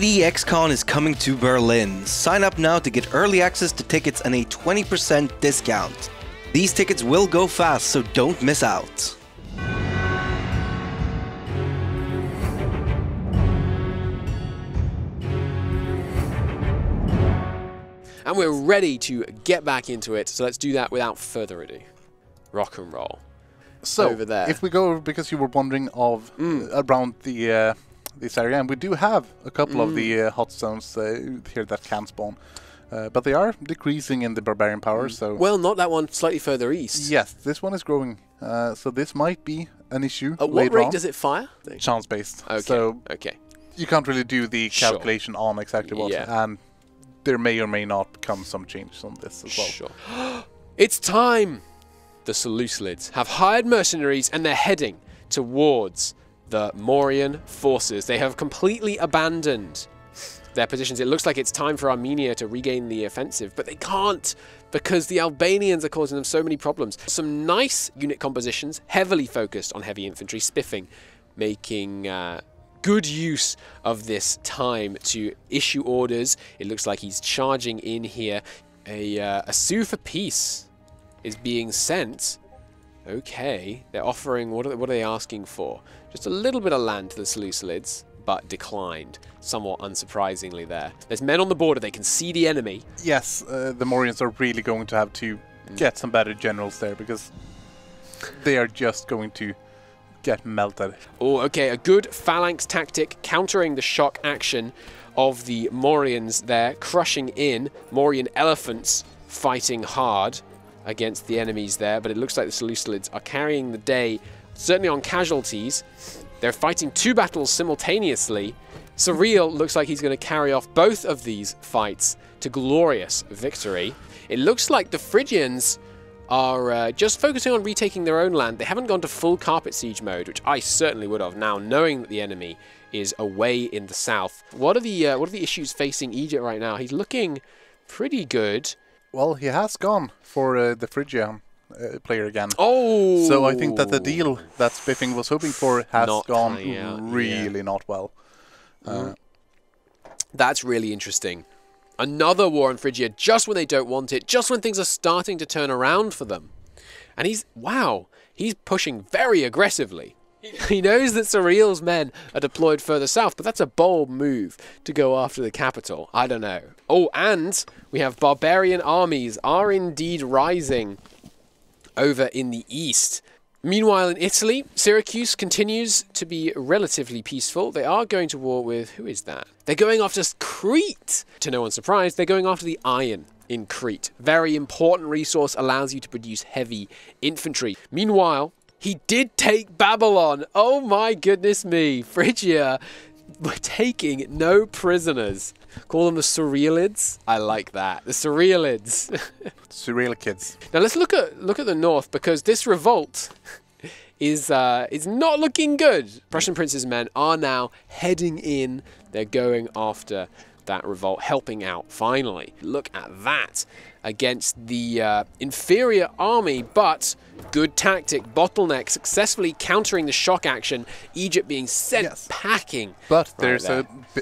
EDXCon is coming to Berlin. Sign up now to get early access to tickets and a 20% discount. These tickets will go fast, so don't miss out. And we're ready to get back into it, so let's do that without further ado. Rock and roll. So, over there. if we go, because you were wondering of around the this area, and we do have a couple of the hot zones here that can spawn, but they are decreasing in the barbarian power. So, well, not that one, slightly further east. Yes, this one is growing, so this might be an issue. At what rate does it fire? Chance based. Okay. So okay. You can't really do the calculation on exactly what, and there may or may not come some changes on this as well. Sure. It's time! The Seleucids have hired mercenaries and they're heading towards the Mauryan forces. They have completely abandoned their positions. It looks like it's time for Armenia to regain the offensive, but they can't because the Albanians are causing them so many problems. Some nice unit compositions, heavily focused on heavy infantry, spiffing, making good use of this time to issue orders. It looks like he's charging in here. A sue for peace is being sent. Okay, they're offering, what are they asking for? Just a little bit of land to the Seleucids, but declined, somewhat unsurprisingly there. There's men on the border, they can see the enemy. Yes, the Mauryan's are really going to have to get some better generals there, because they are just going to get melted. Oh, okay, a good phalanx tactic, countering the shock action of the Mauryans there, crushing in Mauryan elephants, fighting hard against the enemies there, but it looks like the Seleucids are carrying the day, certainly on casualties. They're fighting two battles simultaneously. Surreal looks like he's going to carry off both of these fights to glorious victory. It looks like the Phrygians are just focusing on retaking their own land. They haven't gone to full carpet siege mode, which I certainly would have now, knowing that the enemy is away in the south. What are the issues facing Egypt right now? He's looking pretty good. Well, he has gone for the Phrygian player again. Oh! So I think that the deal that Spiffing was hoping for has gone really not well. That's really interesting. Another war in Phrygia just when they don't want it, just when things are starting to turn around for them. And he's pushing very aggressively. He knows that Surreal's men are deployed further south, but that's a bold move to go after the capital. I don't know. Oh, and we have barbarian armies are indeed rising over in the east. Meanwhile, in Italy, Syracuse continues to be relatively peaceful. They are going to war with... who is that? They're going after Crete! To no one's surprise, they're going after the iron in Crete. Very important resource, allows you to produce heavy infantry. Meanwhile, he did take Babylon. Oh my goodness me. Phrygia, we're taking no prisoners. Call them the Surrealids. I like that. The Surrealids. Surreal kids. Now let's look at the north, because this revolt is not looking good. Prussian Prince's men are now heading in. They're going after that revolt, helping out finally. Look at that against the inferior army, but good tactic, bottleneck, successfully countering the shock action, Egypt being sent packing. But there's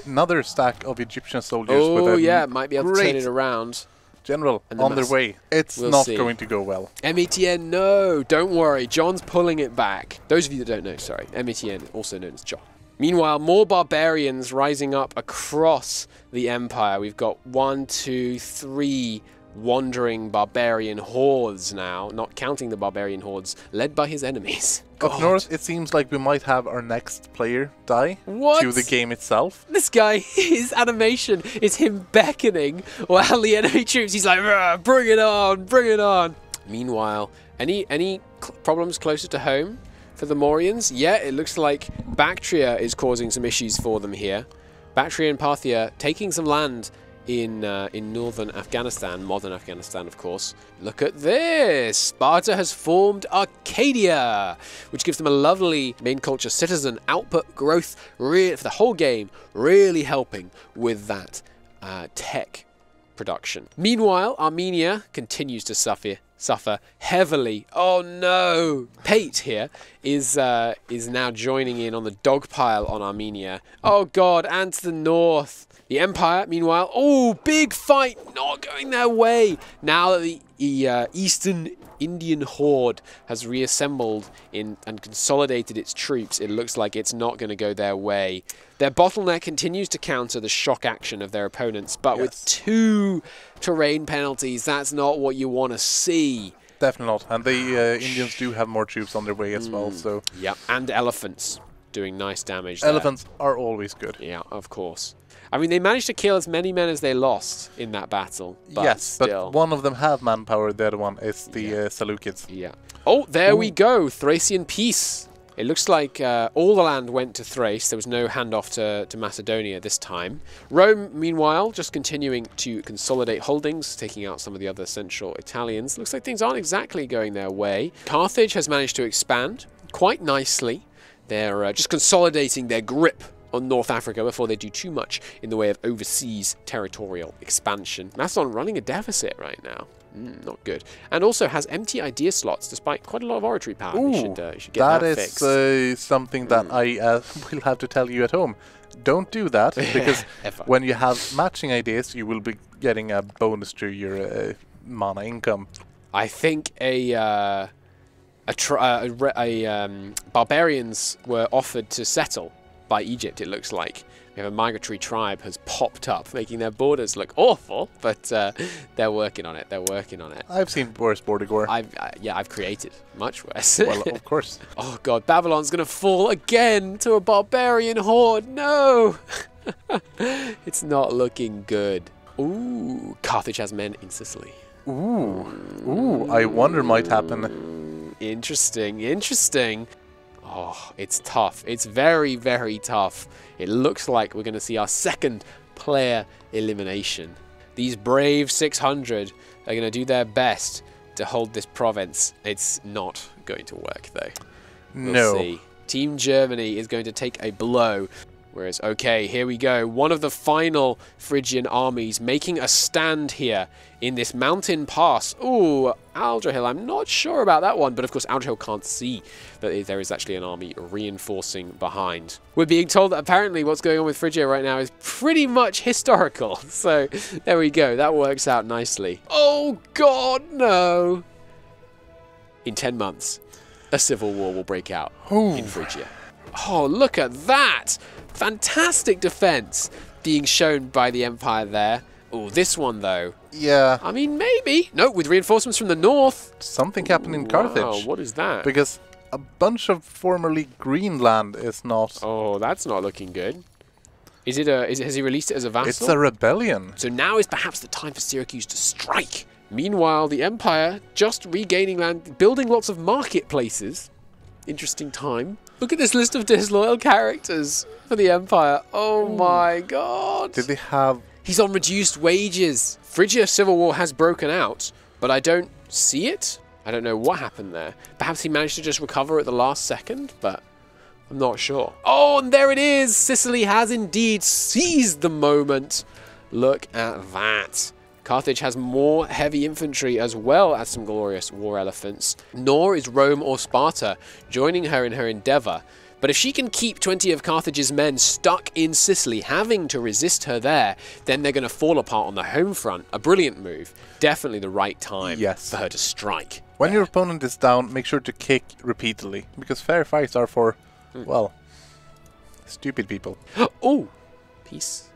another stack of Egyptian soldiers with a might be able to turn it around. General on their way. It's not going to go well. Etienne, no, don't worry, John's pulling it back. Those of you that don't know, sorry, Etienne, also known as John. Meanwhile, more barbarians rising up across the empire. We've got 1, 2, 3 wandering barbarian hordes now, not counting the barbarian hordes, led by his enemies. Up north, it seems like we might have our next player die to the game itself. This guy, his animation is him beckoning while the enemy troops, he's like, bring it on, bring it on. Meanwhile, any problems closer to home for the Mauryans? Yeah, it looks like Bactria is causing some issues for them here. Bactria and Parthia taking some land in northern Afghanistan, modern Afghanistan, of course. Look at this! Sparta has formed Arcadia, which gives them a lovely main culture citizen output growth for the whole game, really helping with that tech production. Meanwhile, Armenia continues to suffer suffer heavily. Oh no! Pate here is now joining in on the dogpile on Armenia. Oh god, and to the north. The Empire, meanwhile, oh, big fight, not going their way. Now that the Eastern Indian Horde has reassembled and consolidated its troops, it looks like it's not going to go their way. Their bottleneck continues to counter the shock action of their opponents, but with 2 terrain penalties, that's not what you want to see. Definitely not. And the Indians do have more troops on their way as well. So yeah, and elephants doing nice damage. Elephants are always good. Yeah, of course. I mean, they managed to kill as many men as they lost in that battle. But yes, still. but one of them have manpower, the other one is the Seleucids. Yeah. Oh, there we go. Thracian peace. It looks like all the land went to Thrace. There was no handoff to Macedonia this time. Rome, meanwhile, just continuing to consolidate holdings, taking out some of the other central Italians. Looks like things aren't exactly going their way. Carthage has managed to expand quite nicely. They're just consolidating their grip on North Africa before they do too much in the way of overseas territorial expansion. Macedon running a deficit right now. Not good. And also has empty idea slots despite quite a lot of oratory power. Ooh, you should get that fixed. That is something that I will have to tell you at home. Don't do that, because when you have matching ideas, you will be getting a bonus to your mana income. I think barbarians were offered to settle by Egypt, it looks like. We have a migratory tribe has popped up, making their borders look awful, but they're working on it. They're working on it. I've seen worse border gore. I've created much worse. Well, of course. Oh god, Babylon's gonna fall again to a barbarian horde. No, it's not looking good. Ooh, Carthage has men in Sicily. Ooh, I wonder might happen. Interesting, interesting. Oh, it's tough. It's very, very tough. It looks like we're going to see our second player elimination. These brave 600 are going to do their best to hold this province. It's not going to work, though. We'll see. Team Germany is going to take a blow. Whereas, okay, here we go. One of the final Phrygian armies making a stand here in this mountain pass. Ooh, Aldrahill, I'm not sure about that one. But, of course, Aldrahill can't see that there is actually an army reinforcing behind. We're being told that apparently what's going on with Phrygia right now is pretty much historical. So, there we go. That works out nicely. Oh, God, no. In 10 months, a civil war will break out in Phrygia. Oh, look at that. Fantastic defense being shown by the Empire there. Oh, this one, though. Yeah. I mean, maybe. No, with reinforcements from the north. Something happened in Carthage. Wow, what is that? Because a bunch of formerly green land is not... Oh, that's not looking good. Is it has he released it as a vassal? It's a rebellion. So now is perhaps the time for Syracuse to strike. Meanwhile, the Empire just regaining land, building lots of marketplaces. Interesting time. Look at this list of disloyal characters for the Empire. Oh my god. Did they have... He's on reduced wages. Phrygia civil war has broken out, but I don't see it. I don't know what happened there. Perhaps he managed to just recover at the last second, but I'm not sure. Oh, and there it is. Sicily has indeed seized the moment. Look at that. Carthage has more heavy infantry as well as some glorious war elephants. Nor is Rome or Sparta joining her in her endeavour. But if she can keep 20 of Carthage's men stuck in Sicily, having to resist her there, then they're going to fall apart on the home front. A brilliant move. Definitely the right time for her to strike. When your opponent is down, make sure to kick repeatedly. Because fair fights are for, well, stupid people. Oh, peace.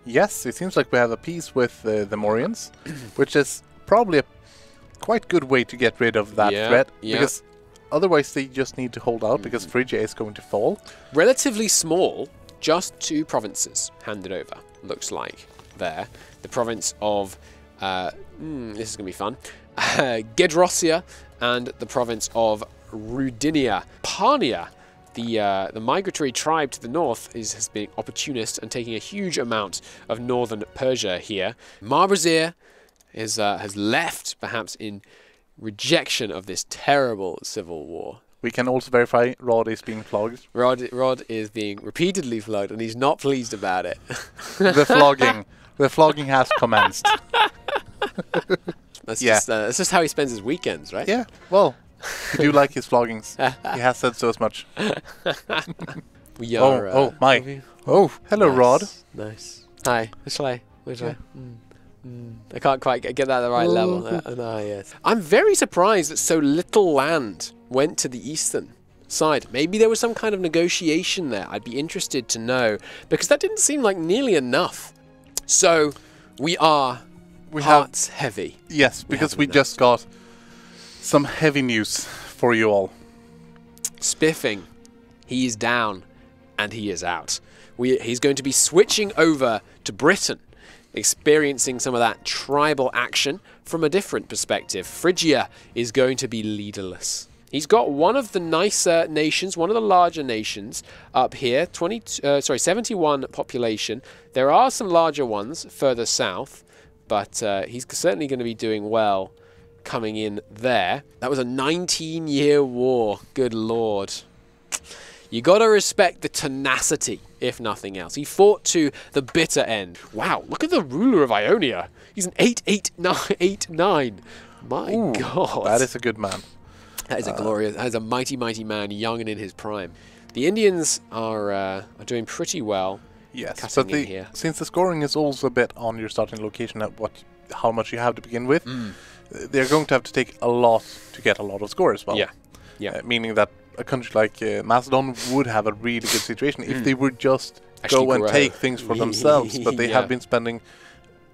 Yes, it seems like we have a peace with the Morians, which is probably a quite good way to get rid of that threat, because otherwise they just need to hold out, because Phrygia is going to fall. Relatively small, just 2 provinces handed over, looks like, there. The province of, this is going to be fun, Gedrossia, and the province of Rudinia. Parnia, the migratory tribe to the north, has been opportunist and taking a huge amount of northern Persia here. Marbrazir has left, perhaps in rejection of this terrible civil war. We can also verify Rod is being flogged. Rod is being repeatedly flogged, and he's not pleased about it. The flogging has commenced. That's just how he spends his weekends, right? Yeah. Well, I do like his vloggings. He has said so as much. We are. Oh my. Oh, hello, nice, Rod. Nice. Hi. Which way? I can't quite get that at the right level. Yes. I'm very surprised that so little land went to the eastern side. Maybe there was some kind of negotiation there. I'd be interested to know, because that didn't seem like nearly enough. So we are hearts heavy. Yes, because we just got some heavy news for you all. Spiffing. He is down and he is out. He's going to be switching over to Britain, experiencing some of that tribal action from a different perspective. Phrygia is going to be leaderless. He's got one of the nicer nations, one of the larger nations up here, 71 population. There are some larger ones further south, but he's certainly going to be doing well coming in there. That was a 19-year war, good lord. You got to respect the tenacity, if nothing else. He fought to the bitter end. Wow, look at the ruler of Ionia. He's an 8-9. My God. That is a good man. That is a glorious, that is a mighty, mighty man, young and in his prime. The Indians are doing pretty well. Yes, but since the scoring is also a bit on your starting location at how much you have to begin with, they're going to have to take a lot to get a lot of score as well. Yeah. Meaning that a country like Macedon would have a really good situation if they would just go and take things for themselves. But they have been spending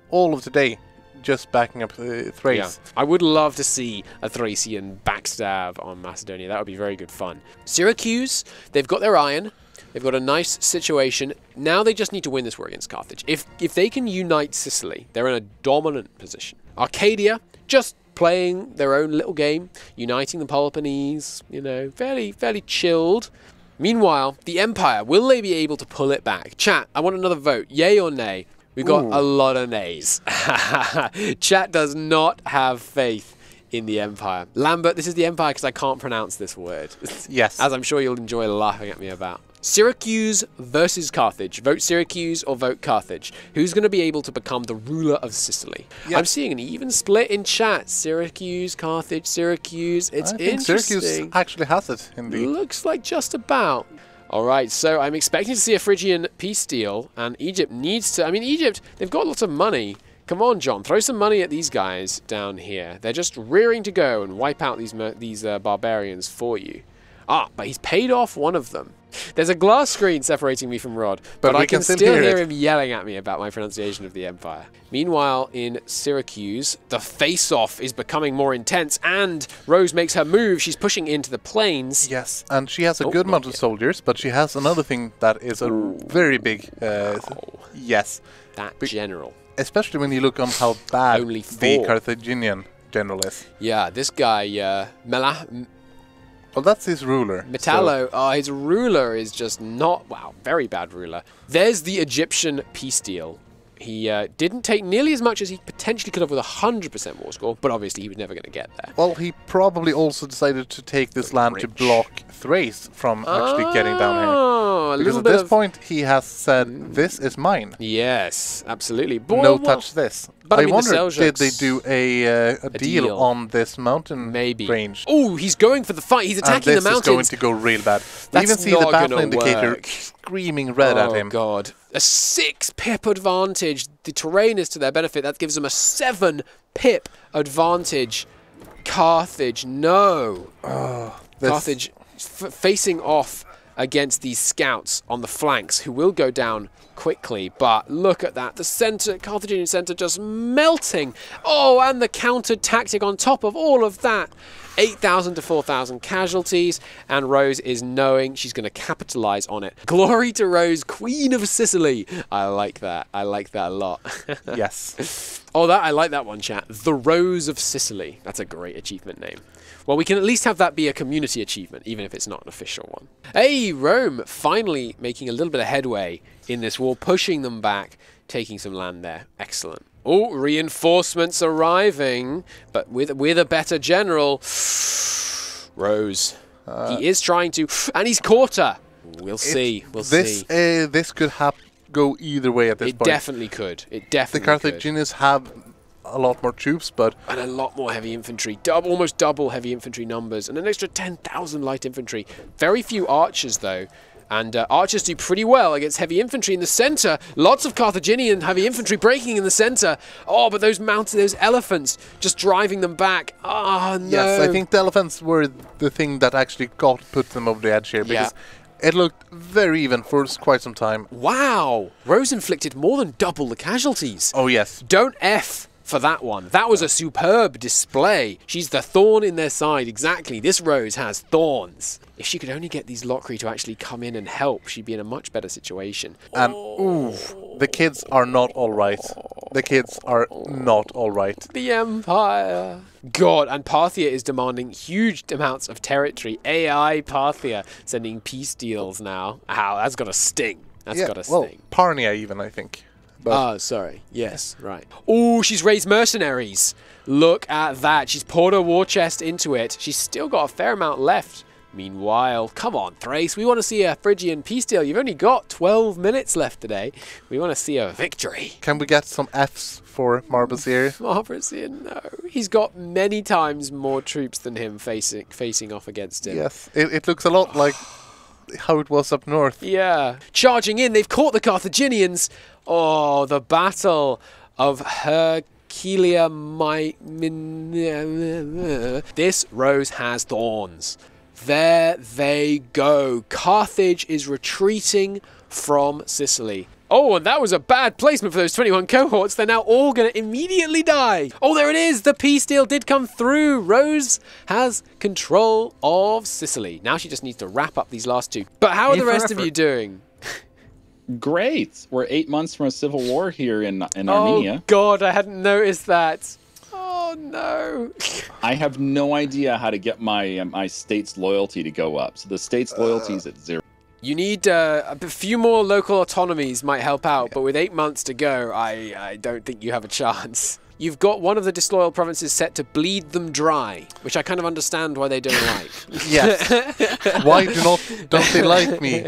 all of today just backing up Thrace. Yeah. I would love to see a Thracian backstab on Macedonia. That would be very good fun. Syracuse, they've got their iron. They've got a nice situation. Now they just need to win this war against Carthage. If they can unite Sicily, they're in a dominant position. Arcadia, just playing their own little game, uniting the Peloponnese, you know, fairly chilled. Meanwhile, the Empire, will they be able to pull it back? Chat, I want another vote. Yay or nay? We've got a lot of nays. Chat does not have faith in the Empire. Lambert, this is the Empire because I can't pronounce this word. Yes. As I'm sure you'll enjoy laughing at me about. Syracuse versus Carthage. Vote Syracuse or vote Carthage. Who's going to be able to become the ruler of Sicily? Yep. I'm seeing an even split in chat. Syracuse, Carthage, Syracuse. It's interesting. Syracuse actually has it, indeed. Looks like just about. All right, so I'm expecting to see a Phrygian peace deal, and Egypt needs to... I mean, Egypt, they've got lots of money. Come on, John, throw some money at these guys down here. They're just rearing to go and wipe out these barbarians for you. Ah, but he's paid off one of them. There's a glass screen separating me from Rod, but I can still hear him yelling at me about my pronunciation of the Empire. Meanwhile, in Syracuse, the face-off is becoming more intense, and Rose makes her move. She's pushing into the plains. Yes, and she has a good amount of soldiers, but she has another thing that is a very big... yes. That general. Especially when you look on how bad the Carthaginian general is. Yeah, this guy, well, that's his ruler. Metallo, his ruler is just not... Wow, very bad ruler. There's the Egyptian peace deal. He didn't take nearly as much as he potentially could have with 100% war score, but obviously he was never going to get there. Well, he probably also decided to take this land to block Thrace from actually getting down here. Because at this point, he has said, this is mine. Yes, absolutely. Touch this. But I wonder, did they do a deal on this mountain range? Oh, he's going for the fight. He's attacking the mountains. This is going to go real bad. We even see the battle indicator screaming red at him. Oh, God. A 6 pip advantage. The terrain is to their benefit. That gives them a 7 pip advantage. Carthage, no. Carthage facing off against these scouts on the flanks who will go down quickly, but look at that. The center, Carthaginian center just melting. Oh, and the counter tactic on top of all of that. 8,000 to 4,000 casualties, and Rose is knowing she's going to capitalize on it. Glory to Rose, Queen of Sicily. I like that. I like that a lot. Yes. Oh, I like that one, chat. The Rose of Sicily. That's a great achievement name. Well, we can at least have that be a community achievement, even if it's not an official one. Hey, Rome, finally making a little bit of headway in this war, pushing them back, taking some land there. Excellent. Oh, reinforcements arriving, but with a better general. Rose. He is trying to, and he's caught her. We'll see. We'll see. This could go either way at this point. It definitely could. It definitely could. The Carthaginians have a lot more troops, but... And a lot more heavy infantry. Almost double heavy infantry numbers. And an extra 10,000 light infantry. Very few archers, though. And archers do pretty well against heavy infantry in the center. Lots of Carthaginian heavy infantry breaking in the center. Oh, but those elephants, just driving them back. Oh, no. Yes, I think the elephants were the thing that actually put them over the edge here. Because it looked very even for quite some time. Wow. Rose inflicted more than double the casualties. Oh, yes. Don't F for that one. That was a superb display. She's the thorn in their side. Exactly. This Rose has thorns. If she could only get these Lockery to actually come in and help, she'd be in a much better situation. And, ooh, the kids are not all right. The kids are not all right. The Empire. God, and Parthia is demanding huge amounts of territory. AI Parthia sending peace deals now. Ow, that's got to sting. That's got to sting. Parnia even, I think. Ah, sorry. Yes, right. Oh, she's raised mercenaries. Look at that. She's poured her war chest into it. She's still got a fair amount left. Meanwhile, come on, Thrace. We want to see a Phrygian peace deal. You've only got 12 minutes left today. We want to see a victory. Can we get some Fs for Marbusier? Marbusier, no. He's got many times more troops than him facing off against him. Yes, it looks a lot like how it was up north. Yeah. Charging in. They've caught the Carthaginians. Oh, the battle of Herculia. This Rose has thorns. There they go. Carthage is retreating from Sicily. Oh, and that was a bad placement for those 21 cohorts. They're now all going to immediately die. Oh, there it is. The peace deal did come through. Rose has control of Sicily. Now she just needs to wrap up these last two. But how are the rest of you doing? Great. We're 8 months from a civil war here in Armenia. Oh, God, I hadn't noticed that. Oh, no. I have no idea how to get my state's loyalty to go up. So the state's loyalty is at 0. You need a few more local autonomies might help out, but with 8 months to go, I don't think you have a chance. You've got one of the disloyal provinces set to bleed them dry, which I kind of understand why they don't like. Yes. Why don't they like me?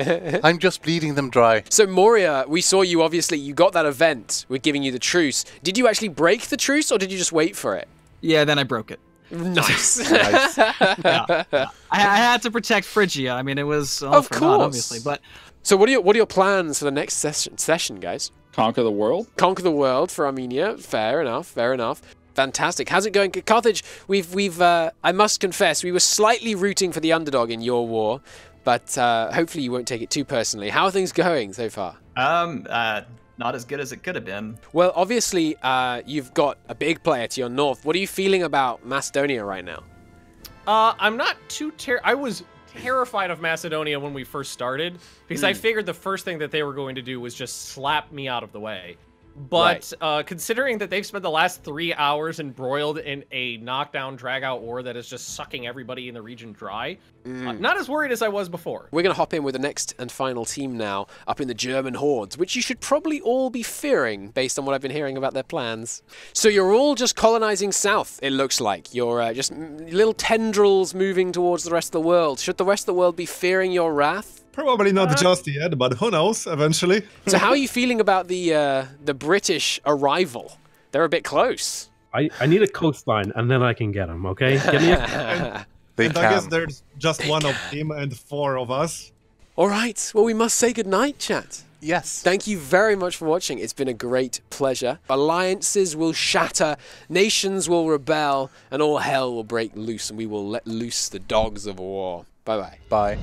I'm just bleeding them dry. So Moria, we saw you obviously, you got that event with giving you the truce. Did you actually break the truce or did you just wait for it? Yeah, then I broke it. Nice. Nice. Yeah. I had to protect Phrygia. I mean, it was all of for course, naught, obviously. But so what are your plans for the next session, guys? Conquer the world. Conquer the world for Armenia. Fair enough. Fair enough. Fantastic. How's it going, Carthage? We've I must confess, we were slightly rooting for the underdog in your war, but hopefully you won't take it too personally. How are things going so far? Not as good as it could have been. Well, obviously, you've got a big player to your north. What are you feeling about Macedonia right now? I'm not too I was terrified of Macedonia when we first started, because I figured the first thing that they were going to do was just slap me out of the way. But considering that they've spent the last 3 hours embroiled in a knockdown, drag-out war that is just sucking everybody in the region dry, not as worried as I was before. We're going to hop in with the next and final team now, up in the German Hordes, which you should probably all be fearing based on what I've been hearing about their plans. So you're all just colonizing south, it looks like. You're just little tendrils moving towards the rest of the world. Should the rest of the world be fearing your wrath? Probably not just yet, but who knows, eventually. So how are you feeling about the British arrival? They're a bit close. I need a coastline, and then I can get them, okay? Get me and I guess there's just one of him and 4 of us. All right, well, we must say goodnight, chat. Yes. Thank you very much for watching. It's been a great pleasure. Alliances will shatter, nations will rebel, and all hell will break loose, and we will let loose the dogs of war. Bye-bye. Bye.